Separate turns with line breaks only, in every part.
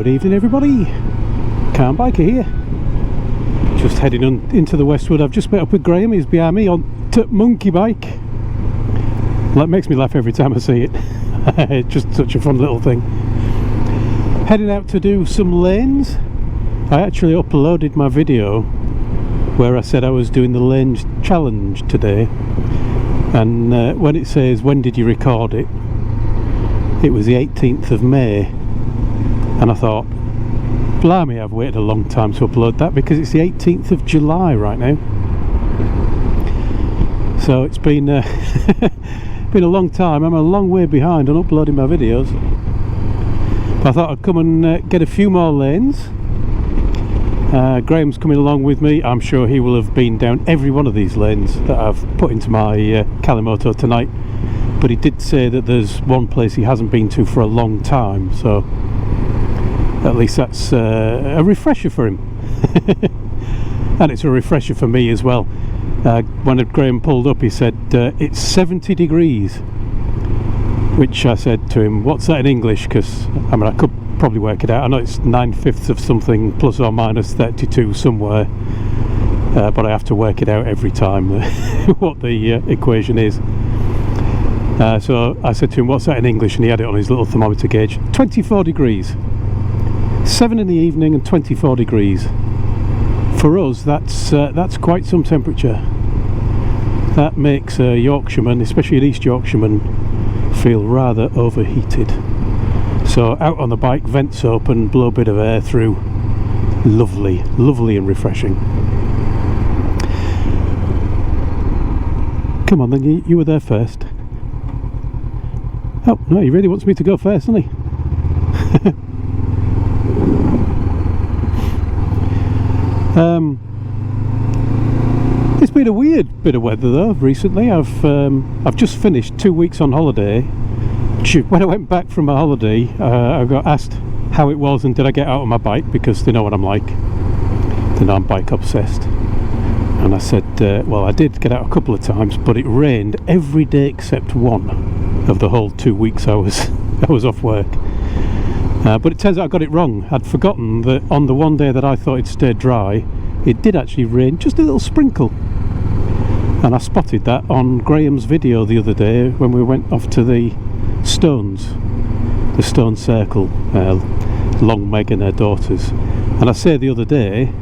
Good evening everybody, Calm Biker here. Just heading on into the Westwood. I've just met up with Graham, he's behind me on monkey bike. That makes me laugh every time I see it. It's just such a fun little thing. Heading out to do some lanes. I actually uploaded my video where I said I was doing the lane challenge today, and when it says when did you record it, it was the 18th of May. And I thought, blimey, I've waited a long time to upload that because it's the 18th of July right now. So it's been been a long time. I'm a long way behind on uploading my videos. But I thought I'd come and get a few more lanes. Graham's coming along with me. I'm sure he will have been down every one of these lanes that I've put into my Kalimoto tonight. But he did say that there's one place he hasn't been to for a long time, so at least that's a refresher for him. And it's a refresher for me as well. When Graham pulled up, he said it's 70 degrees, which I said to him, what's that in English? Because I mean, I could probably work it out. I know it's 9/5 of something plus or minus 32 somewhere, but I have to work it out every time what the equation is. So I said to him, what's that in English? And he had it on his little thermometer gauge. 24 degrees. 7 in the evening and 24 degrees. For us, that's quite some temperature. That makes a Yorkshireman, especially an East Yorkshireman, feel rather overheated. So out on the bike, vents open, blow a bit of air through. Lovely, lovely and refreshing. Come on then, you were there first. Oh no, he really wants me to go first, doesn't he? It's been a weird bit of weather though recently. I've just finished 2 weeks on holiday. When I went back from my holiday, I got asked how it was and did I get out on my bike, because they know what I'm like. They know I'm bike obsessed. And I said, well, I did get out a couple of times, but it rained every day except one of the whole 2 weeks I was off work. But it turns out I got it wrong. I'd forgotten that on the one day that I thought it stayed dry, it did actually rain just a little sprinkle. And I spotted that on Graham's video the other day when we went off to the Stones, the Stone Circle, Long Meg and her daughters. And I say the other day,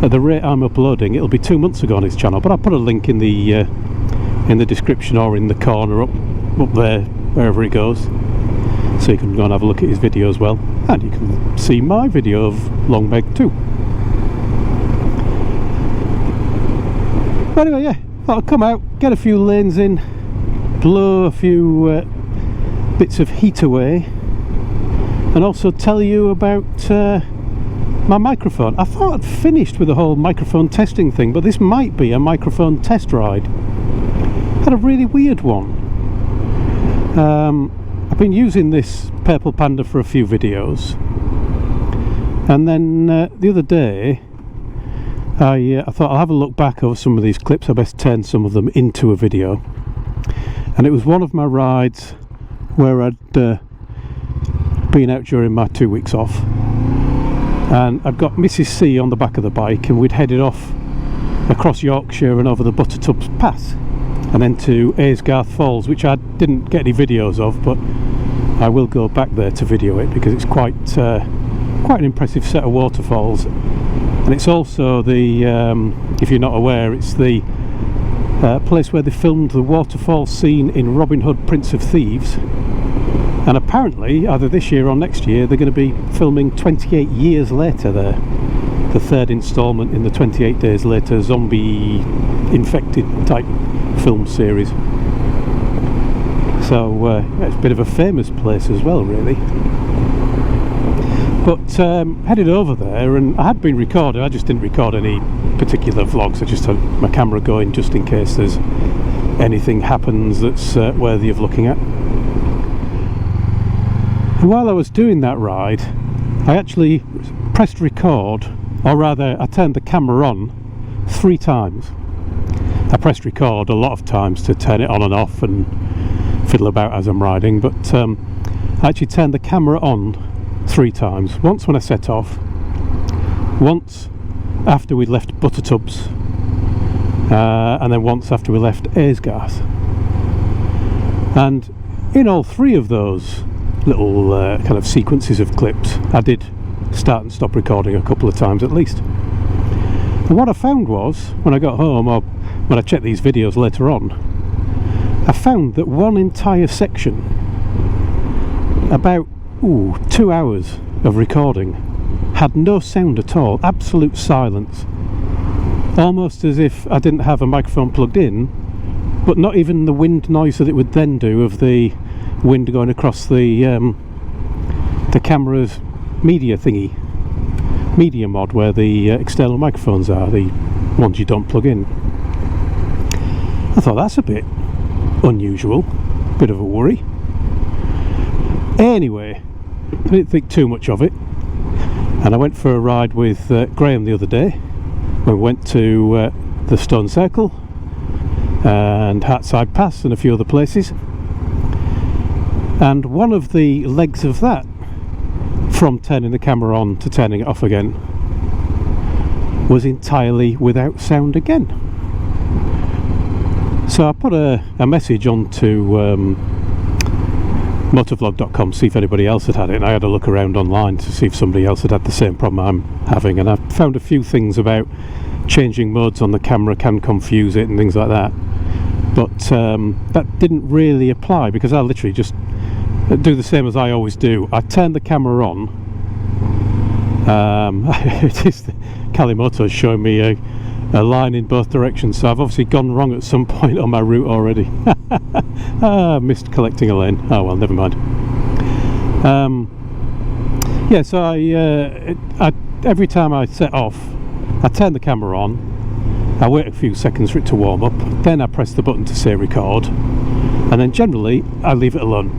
at the rate I'm uploading, it'll be 2 months ago on his channel, but I'll put a link in the description or in the corner up there, wherever it goes, so you can go and have a look at his video as well, and you can see my video of Long Meg too. But anyway, yeah, I'll come out, get a few lanes in, blow a few bits of heat away, and also tell you about my microphone. I thought I'd finished with the whole microphone testing thing, but this might be a microphone test ride. Had a really weird one. I've been using this Purple Panda for a few videos, and then the other day I thought I'll have a look back over some of these clips. I best turn some of them into a video. And it was one of my rides where I'd been out during my 2 weeks off, and I'd got Mrs. C on the back of the bike, and we'd headed off across Yorkshire and over the Buttertubs Pass and then to Aysgarth Falls, which I didn't get any videos of, but I will go back there to video it because it's quite an impressive set of waterfalls. And it's also the, if you're not aware, it's the place where they filmed the waterfall scene in Robin Hood, Prince of Thieves. And apparently, either this year or next year, they're going to be filming 28 years later there. The third instalment in the 28 Days Later zombie infected type film series. So it's a bit of a famous place as well, really. But headed over there, and I had been recording, I just didn't record any particular vlogs. I just had my camera going just in case there's anything happens that's worthy of looking at. And while I was doing that ride, I actually pressed record, or rather I turned the camera on 3 times. I pressed record a lot of times to turn it on and off and fiddle about as I'm riding, but I actually turned the camera on 3 times. Once when I set off, once after we'd left Buttertubs, and then once after we left Aysgarth. And in all 3 of those little kind of sequences of clips, I did start and stop recording a couple of times at least. And what I found was, when I got home, or when I checked these videos later on, I found that one entire section, about 2 hours of recording, had no sound at all, absolute silence, almost as if I didn't have a microphone plugged in, but not even the wind noise that it would then do of the wind going across the camera's media mod, where the external microphones are, the ones you don't plug in. I thought that's a bit unusual, bit of a worry. Anyway, I didn't think too much of it, and I went for a ride with Graham the other day when we went to the Stone Circle and Hartside Pass and a few other places. And one of the legs of that, from turning the camera on to turning it off again, was entirely without sound again. So I put a message onto motovlog.com to see if anybody else had it, and I had a look around online to see if somebody else had had the same problem I'm having, and I found a few things about changing modes on the camera can confuse it and things like that, but that didn't really apply, because I literally just do the same as I always do. I turn the camera on. It is Kalimoto's showing me a line in both directions, so I've obviously gone wrong at some point on my route already. Missed collecting a lane. Oh well, never mind. Yeah, so I every time I set off, I turn the camera on, I wait a few seconds for it to warm up, then I press the button to say record, and then generally I leave it alone,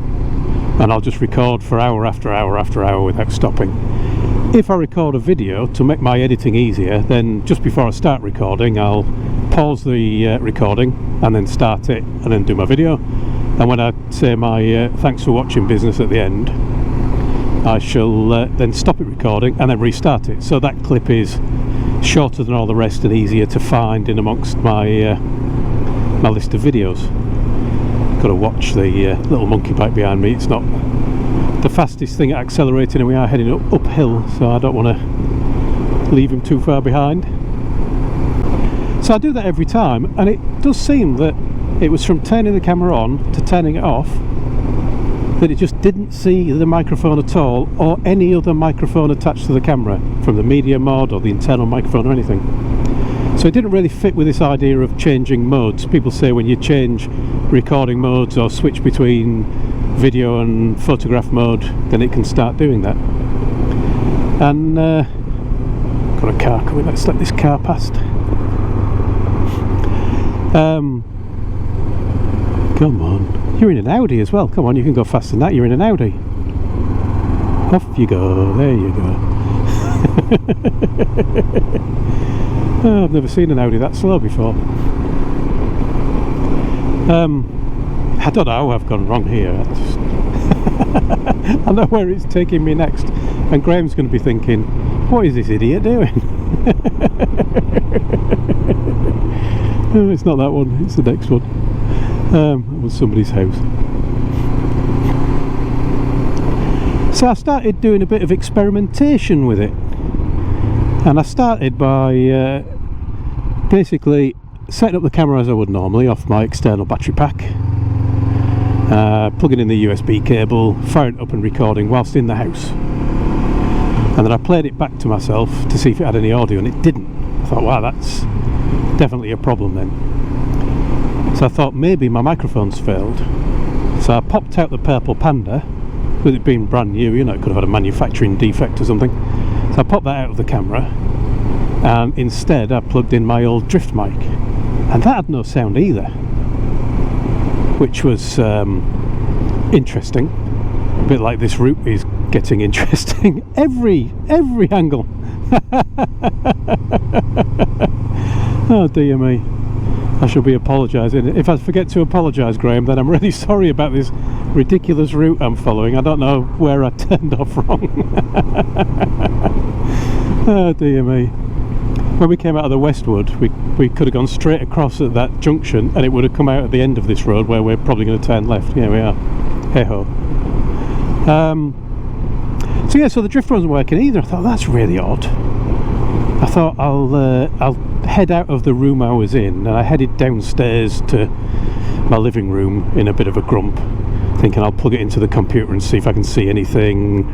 and I'll just record for hour after hour after hour without stopping. If I record a video to make my editing easier, then just before I start recording, I'll pause the recording and then start it and then do my video, and when I say my thanks for watching business at the end, I shall then stop it recording and then restart it, so that clip is shorter than all the rest and easier to find in amongst my my list of videos. Got to watch the little monkey bike behind me. It's not the fastest thing at accelerating, and we are heading uphill, so I don't want to leave him too far behind. So I do that every time, and it does seem that it was from turning the camera on to turning it off that it just didn't see the microphone at all, or any other microphone attached to the camera, from the media mod or the internal microphone or anything. So it didn't really fit with this idea of changing modes. People say when you change recording modes or switch between video and photograph mode, then it can start doing that. And got a car coming, let's let this car past. Come on, you're in an Audi as well, come on, you can go faster than that, you're in an Audi. Off you go, there you go. Oh, I've never seen an Audi that slow before. I don't know how I've gone wrong here. I know where it's taking me next, and Graham's going to be thinking, what is this idiot doing? Oh, it's not that one, it's the next one. It was somebody's house. So I started doing a bit of experimentation with it, and I started by basically setting up the camera as I would normally off my external battery pack, plugging in the USB cable, firing it up and recording whilst in the house, and then I played it back to myself to see if it had any audio, and it didn't. I thought, wow, that's definitely a problem then. So I thought maybe my microphone's failed, so I popped out the Purple Panda. With it being brand new, you know, it could have had a manufacturing defect or something, so I popped that out of the camera, and instead I plugged in my old drift mic, and that had no sound either, which was interesting. A bit like this route is getting interesting every angle. Oh dear me, I should be apologising. If I forget to apologise, Graham, then I'm really sorry about this ridiculous route I'm following. I don't know where I turned off wrong. Oh dear me. When we came out of the Westwood, we could have gone straight across at that junction and it would have come out at the end of this road where we're probably going to turn left. Here we are. Hey ho. So yeah, so the drift wasn't working either. I thought, that's really odd. I thought I'll head out of the room I was in, and I headed downstairs to my living room in a bit of a grump, thinking I'll plug it into the computer and see if I can see anything.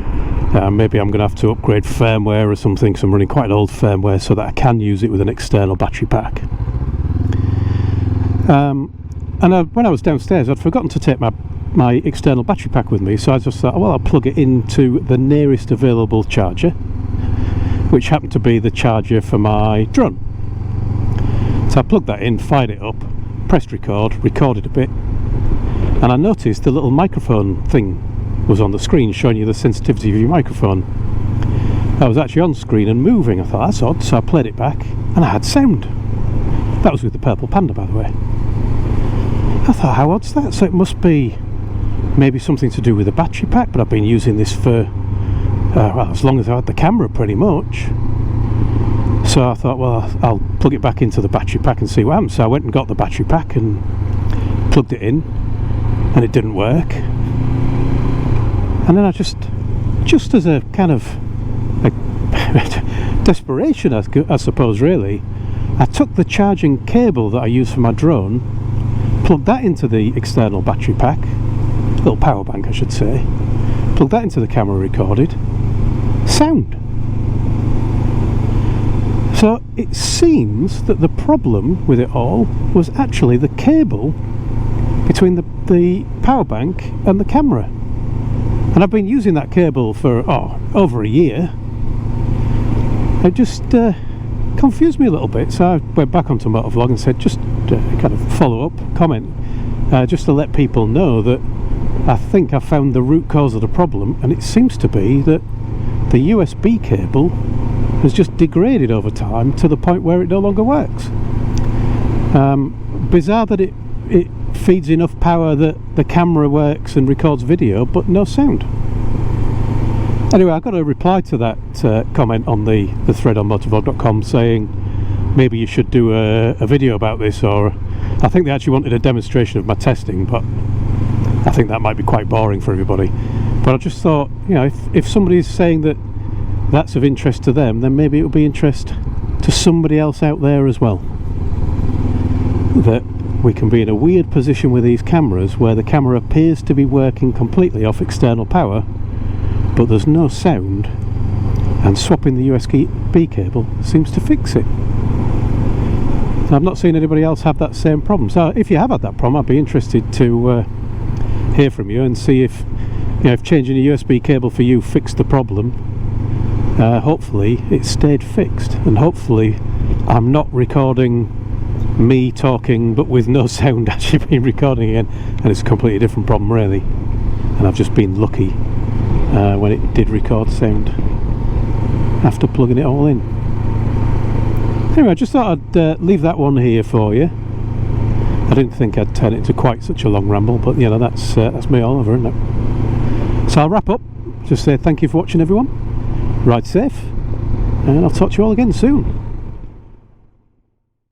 Maybe I'm going to have to upgrade firmware or something, because I'm running quite an old firmware, so that I can use it with an external battery pack. When I was downstairs, I'd forgotten to take my external battery pack with me, so I just thought, well, I'll plug it into the nearest available charger, which happened to be the charger for my drone. So I plugged that in, fired it up, pressed record, recorded a bit, and I noticed the little microphone thing was on the screen showing you the sensitivity of your microphone. That was actually on screen and moving. I thought, that's odd, so I played it back and I had sound. That was with the Purple Panda, by the way. I thought, how odd's that? So it must be maybe something to do with the battery pack, but I've been using this for well, as long as I had the camera, pretty much. So I thought, well, I'll plug it back into the battery pack and see what happens. So I went and got the battery pack and plugged it in, and it didn't work. And then I just as a kind of desperation, I suppose, really, I took the charging cable that I use for my drone, plugged that into the external battery pack, little power bank I should say, plugged that into the camera, recorded, sound. So it seems that the problem with it all was actually the cable between the power bank and the camera. And I've been using that cable for over a year. It just confused me a little bit, so I went back onto Motovlog and said, just kind of follow up, comment, just to let people know that I think I found the root cause of the problem, and it seems to be that the USB cable has just degraded over time to the point where it no longer works. Bizarre that it feeds enough power that the camera works and records video, but no sound. Anyway, I got a reply to that comment on the thread on motovlog.com saying maybe you should do a video about this, or I think they actually wanted a demonstration of my testing, but I think that might be quite boring for everybody. But I just thought, you know, if somebody's saying that that's of interest to them, then maybe it will be interest to somebody else out there as well. That we can be in a weird position with these cameras where the camera appears to be working completely off external power, but there's no sound, and swapping the USB cable seems to fix it. I've not seen anybody else have that same problem, so if you have had that problem, I'd be interested to hear from you and see if, you know, if changing a USB cable for you fixed the problem. Hopefully it stayed fixed, and hopefully I'm not recording me talking but with no sound actually being recording again, and it's a completely different problem really, and I've just been lucky when it did record sound after plugging it all in. Anyway, I just thought I'd leave that one here for you. I didn't think I'd turn it into quite such a long ramble, but you know, that's me all over, isn't it? So I'll wrap up, just say thank you for watching everyone, ride safe, and I'll talk to you all again soon.